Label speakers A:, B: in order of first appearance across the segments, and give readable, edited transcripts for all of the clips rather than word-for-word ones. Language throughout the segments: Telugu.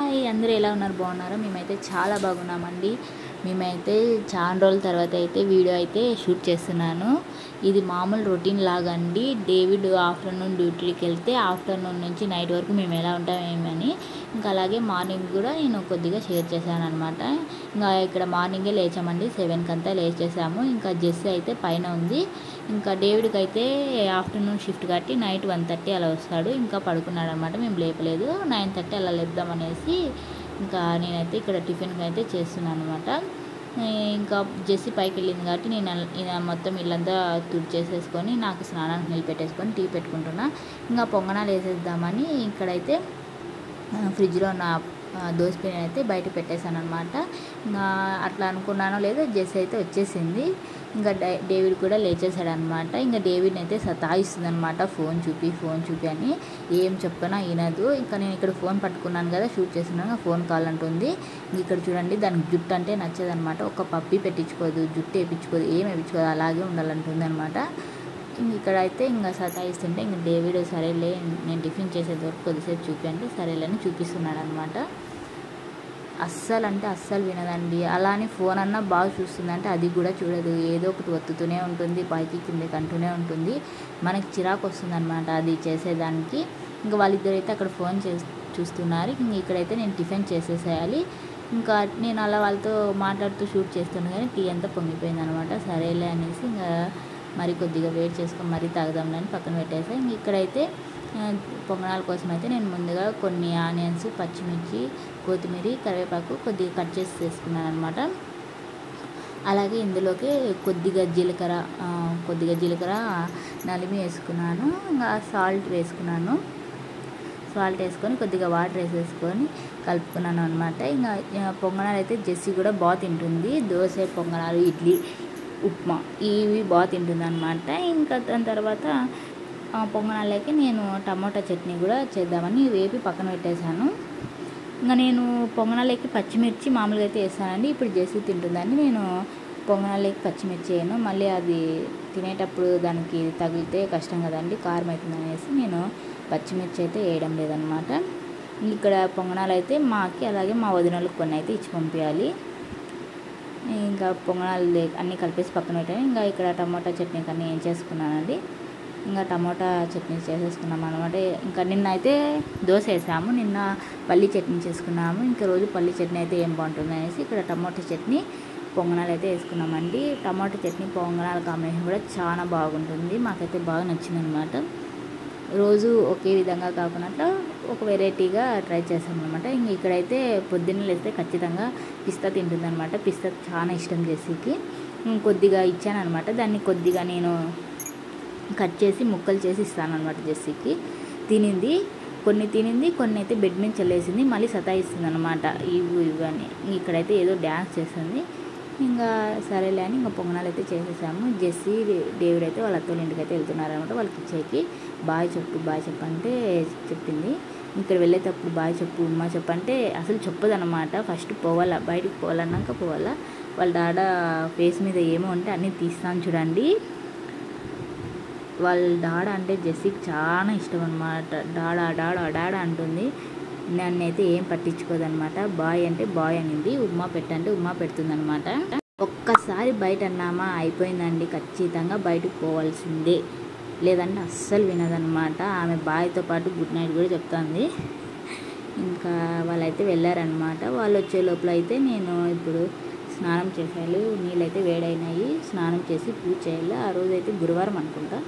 A: హాయ్ అందరూ ఎలా ఉన్నారు? బాగున్నారా? మేమైతే చాలా బాగున్నామండి. మేమైతే చాలా రోజుల తర్వాత అయితే వీడియో అయితే షూట్ చేస్తున్నాను. ఇది మామూలు రొటీన్ లాగా అండి. డేవిడ్ ఆఫ్టర్నూన్ డ్యూటీకి వెళ్తే ఆఫ్టర్నూన్ నుంచి నైట్ వరకు మేము ఎలా ఉంటామేమని, ఇంకా అలాగే మార్నింగ్ కూడా నేను కొద్దిగా షేర్ చేశాను అనమాట. ఇంకా ఇక్కడ మార్నింగే లేచామండి, 7కి అంతా లేచేసాము. ఇంకా జెస్సీ అయితే పైన ఉంది. ఇంకా డేవిడ్కి అయితే ఆఫ్టర్నూన్ షిఫ్ట్ కట్టి నైట్ 1:30 అలా వస్తాడు. ఇంకా పడుకున్నాడు అనమాట. మేము లేపలేదు. 9:30 అలా లేద్దామనేసి ఇంకా నేనైతే ఇక్కడ టిఫిన్కి అయితే చేస్తున్నాను అనమాట. ఇంకా జెస్సీ పైకి వెళ్ళింది కాబట్టి నేను మొత్తం ఇల్లంతా తుడిచేసేసుకొని నాకు స్నానానికి నీళ్ళు పెట్టేసుకొని టీ పెట్టుకుంటున్నా. ఇంకా పొంగనాలు వేసేద్దామని ఇక్కడైతే ఫ్రిడ్జ్లో ఉన్న దోసపిండి అయితే బయట పెట్టేశాను అనమాట. ఇంకా అట్లా అనుకున్నానో లేదో జెస్సీ అయితే వచ్చేసింది. ఇంకా డేవిడ్ కూడా లేచేసాడు అనమాట. ఇంకా డేవిడ్ని అయితే సతాయిస్తుంది అనమాట, ఫోన్ చూపి అని. ఏం చెప్పనా వినదు. ఇంకా నేను ఇక్కడ ఫోన్ పట్టుకున్నాను కదా, షూట్ చేస్తున్నాను, ఫోన్ కాల్ అంటుంది. ఇక్కడ చూడండి, దానికి జుట్టు అంటే నచ్చదనమాట. ఒక పప్పి పెట్టించుకోదు, జుట్టు వేయించుకోదు, ఏం వేయించుకోదు, అలాగే ఉండాలంటుంది అనమాట. ఇక్కడ అయితే ఇంకా సతాయిస్తుంటే ఇంకా డేవిడ్ సరేలే నేను టిఫిన్ చేసేది వరకు కొద్దిసేపు చూపి అంటే సరేలేని చూపిస్తున్నాడు అనమాట. అస్సలు వినదండి. అలా అని ఫోన్ అన్నా బాగా చూస్తుందంటే అది కూడా చూడదు. ఏదో ఒకటి ఒత్తుతూనే ఉంటుంది, పైకి కిందకి అంటూనే ఉంటుంది. మనకి చిరాకు వస్తుంది అనమాట అది చేసేదానికి. ఇంకా వాళ్ళిద్దరైతే అక్కడ ఫోన్ చూస్తున్నారు. ఇంక ఇక్కడైతే నేను టిఫిన్ చేసేసేయాలి. ఇంకా నేను అలా వాళ్ళతో మాట్లాడుతూ షూట్ చేస్తున్నాను కానీ టీ అంతా పొంగిపోయింది అనమాట. సరేలే అనేసి ఇంకా మరి కొద్దిగా వెయిట్ చేసుకొని మరీ తాగుదాంలని పక్కన పెట్టేసా. ఇంక ఇక్కడైతే పొంగనాల కోసం అయితే నేను ముందుగా కొన్ని ఆనియన్స్, పచ్చిమిర్చి, కొత్తిమీర, కరివేపాకు కొద్దిగా కట్ చేసి వేసుకున్నాను అనమాట. అలాగే ఇందులోకి కొద్దిగా జీలకర్ర నలిమి వేసుకున్నాను. ఇంకా సాల్ట్ వేసుకున్నాను. సాల్ట్ వేసుకొని కొద్దిగా వాటర్ వేసేసుకొని కలుపుకున్నాను అనమాట. ఇంకా పొంగనాలు అయితే జెస్సీ కూడా బాగా తింటుంది. దోశ, పొంగనాలు, ఇడ్లీ, ఉప్మా ఇవి బాగా తింటుంది అనమాట. ఇంకా దాని తర్వాత పొంగనాలకి నేను టమోటా చట్నీ కూడా చేద్దామని వేపి పక్కన పెట్టేశాను. ఇంకా నేను పొంగనాలకి పచ్చిమిర్చి మామూలుగా అయితే వేస్తానండి. ఇప్పుడు జెస్సీ తింటుందని నేను పొంగనాలకి పచ్చిమిర్చి వేయను. మళ్ళీ అది తినేటప్పుడు దానికి తగిలితే కష్టం కదండి, కారం అవుతుంది అనేసి నేను పచ్చిమిర్చి అయితే వేయడం లేదనమాట. ఇక్కడ పొంగనాలు అయితే మాకి అలాగే మా వదినలకు కొన్ని అయితే ఇచ్చి పంపించాలి. ఇంకా పొంగనాలు అన్నీ కలిపేసి పక్కన పెట్టాను. ఇంకా ఇక్కడ టమోటా చట్నీ కన్నీ ఏం చేసుకున్నానండి. ఇంకా టమోటా చట్నీ చేసేసుకున్నాం అనమాట. ఇంకా నిన్న అయితే దోశ వేసాము, నిన్న పల్లి చట్నీ చేసుకున్నాము. ఇంకా రోజు పల్లి చట్నీ అయితే ఏం బాగుంటుంది అనేసి ఇక్కడ టమోటా చట్నీ, పొంగనాలు అయితే వేసుకున్నామండి. టమాటా చట్నీ పొంగనాల కాంబినేషన్ కూడా చాలా బాగుంటుంది. మాకైతే బాగా నచ్చింది అనమాట. రోజు ఒకే విధంగా కాకుండా ఒక వెరైటీగా ట్రై చేస్తాం అనమాట. ఇంక ఇక్కడైతే పొద్దున్న లేస్తే ఖచ్చితంగా పిస్తా తింటుందనమాట. పిస్తా చాలా ఇష్టం జెస్సీకి. కొద్దిగా ఇచ్చాను అనమాట. దాన్ని కొద్దిగా నేను కట్ చేసి ముక్కలు చేసి ఇస్తాను అనమాట జెస్సీకి. కొన్ని తినింది, కొన్ని అయితే బెడ్ మీద చల్లేసింది, మళ్ళీ సతాయిస్తుంది అనమాట ఇవన్నీ. ఇక్కడైతే ఏదో డ్యాన్స్ చేస్తుంది. ఇంకా సరేలే అని ఇంకా పొంగనాలు అయితే చేసేసాము. జెస్సీ, డేవిడ్ అయితే వాళ్ళ అత్తోళ్ళ ఇంటికి అయితే వెళ్తున్నారనమాట. వాళ్ళకి ఇచ్చేకి బాయ్ చెప్పంటే చెప్పింది. ఇక్కడ వెళ్ళేటప్పుడు బాయ్ చెప్పు, ఉమ్మా చెప్పంటే అసలు చెప్పదనమాట. ఫస్ట్ పోవాలా, బయటికి పోవాలన్నాక పోవాలా. వాళ్ళ డాడ ఫేస్ మీద ఏమో ఉంటే అన్నీ తీస్తాను చూడండి. వాళ్ళ డాడ అంటే జెస్సీకి చాలా ఇష్టం అనమాట. డాడ అంటుంది. నన్ను అయితే ఏం పట్టించుకోదనమాట. బాయ్ అంటే బాయ్ అనింది, ఉమ్మా పెట్టంటే ఉమ్మా పెడుతుందనమాట. ఒక్కసారి బయట అన్నామా అయిపోయిందండి, ఖచ్చితంగా బయటకు పోవాల్సిందే, లేదంటే అస్సలు వినదనమాట. ఆమె బాయ్తో పాటు గుడ్ నైట్ కూడా చెప్తుంది. ఇంకా వాళ్ళైతే వెళ్ళారనమాట. వాళ్ళు వచ్చే లోపల అయితే నేను ఇప్పుడు స్నానం చేసేయాలి. నీళ్ళైతే వేడైనాయి, స్నానం చేసి పూజ చేయాలి. ఆ రోజు అయితే గురువారం అనుకుంటా.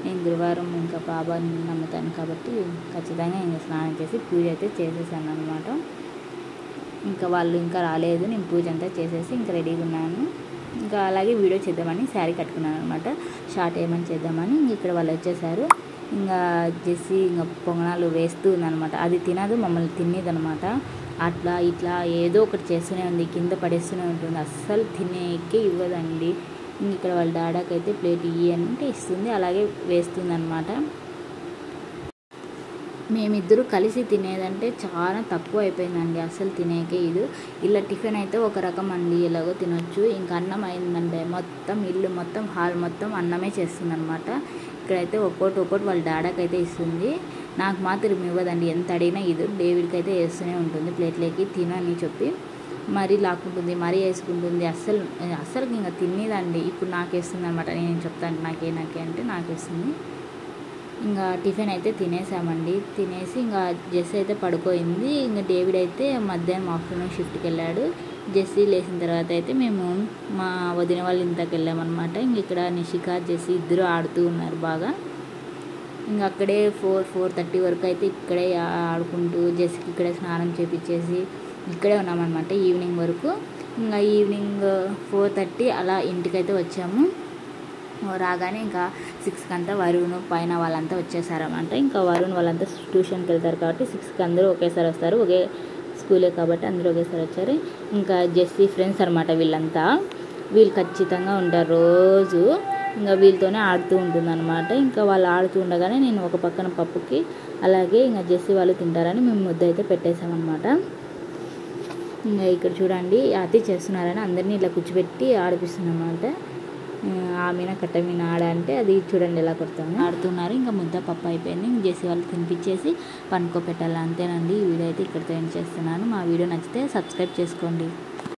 A: నేను గురువారం ఇంకా బాబాని నమ్ముతాను కాబట్టి ఖచ్చితంగా ఇంకా స్నానం చేసి పూజ అయితే చేసేసాను అనమాట. ఇంకా వాళ్ళు ఇంకా రాలేదు. నేను పూజ అంతా చేసేసి ఇంకా రెడీగా ఉన్నాను. ఇంకా అలాగే వీడియో చేద్దామని శారీ కట్టుకున్నాను అనమాట. షార్ట్ ఏమని చేద్దామని ఇక్కడ వాళ్ళు వచ్చేసారు. ఇంకా జెస్సీ ఇంకా పొంగనాలు వేస్తూ ఉందనమాట. అది తినదు, మమ్మల్ని తినేదనమాట. అట్లా ఇట్లా ఏదో ఒకటి చేస్తూనే ఉంది, కింద పడేస్తూనే ఉంటుంది, అస్సలు తినేకే ఇవ్వదండి. ఇక్కడ వాళ్ళ డాడాకి అయితే ప్లేట్ అంటే ఇస్తుంది, అలాగే వేస్తుంది అనమాట. మేమిద్దరూ కలిసి తినేదంటే చాలా తక్కువ అయిపోయిందండి, అసలు తినేకే ఇలా టిఫిన్ అయితే ఒక రకం అండి, ఎలాగో తినొచ్చు. ఇంకా అన్నం అయిందంటే మొత్తం ఇల్లు మొత్తం హాల్ మొత్తం అన్నమే చేస్తుంది అనమాట. ఇక్కడైతే ఒక్కోటి వాళ్ళ డాడాకి అయితే ఇస్తుంది. నాకు మాత్రం ఇవ్వదండి, ఎంత అడిగినా ఇది. డేవిడ్కి అయితే వేస్తూనే ఉంటుంది ప్లేట్లోకి తినని చెప్పి, మరీ లాక్కుంటుంది, మరీ వేసుకుంటుంది. అస్సలు ఇంకా తినేదండి. ఇప్పుడు నాకేస్తుంది అనమాట. నేను చెప్తాను నాకే అంటే నాకేస్తుంది. ఇంకా టిఫిన్ అయితే తినేసామండి. తినేసి ఇంకా జెస్సీ అయితే పడుకోయింది. ఇంకా డేవిడ్ అయితే మధ్యాహ్నం ఆఫ్టర్నూన్ షిఫ్ట్కి వెళ్ళాడు. జెస్సీ లేచిన తర్వాత అయితే మేము మా వదిన వాళ్ళ ఇంతకు వెళ్ళామన్నమాట. ఇంక ఇక్కడ నిషిక జెస్సీ ఇద్దరు ఆడుతూ ఉన్నారు బాగా. ఇంకా అక్కడే 4:30 వరకు అయితే ఇక్కడే ఆడుకుంటూ జెస్సీకి ఇక్కడే స్నానం చేపించేసి ఇక్కడే ఉన్నామన్నమాట ఈవినింగ్ వరకు. ఇంకా ఈవినింగ్ 4:30 అలా ఇంటికైతే వచ్చాము. రాగానే ఇంకా 6కి అంతా వరుణ్ పైన వాళ్ళంతా వచ్చేసారన్నమాట. ఇంకా వరుణ్ వాళ్ళంతా ట్యూషన్కి వెళ్తారు కాబట్టి 6కి అందరూ ఒకేసారి వస్తారు. ఒకే స్కూలే కాబట్టి అందరూ ఒకేసారి వచ్చారు. ఇంకా జెస్సీ ఫ్రెండ్స్ అనమాట వీళ్ళంతా. వీళ్ళు ఖచ్చితంగా ఉంటారు రోజు. ఇంకా వీళ్ళతోనే ఆడుతూ ఉంటుందన్నమాట. ఇంకా వాళ్ళు ఆడుతూ ఉండగానే నేను ఒక పక్కన పప్పుకి అలాగే ఇంకా జెస్సీ వాళ్ళు తింటారని మేము ముద్ద అయితే పెట్టేసామన్నమాట. ఇంకా ఇక్కడ చూడండి అతి చేస్తున్నారని అందరినీ ఇలా కూర్చోబెట్టి ఆడిపిస్తున్నమాట. ఆమెన కట్టమీన ఆడ అంటే అది చూడండి ఎలా కొడతాము ఆడుతున్నారు. ఇంకా ముద్ద పప్పు అయిపోయింది. ఇంక జెస్సీ వాళ్ళు తినిపించేసి పనుకోబెట్టాలి అంతేనండి. ఈ వీడియో అయితే ఇక్కడితో ఎండ్ చేస్తున్నాను. మా వీడియో నచ్చితే సబ్స్క్రైబ్ చేసుకోండి.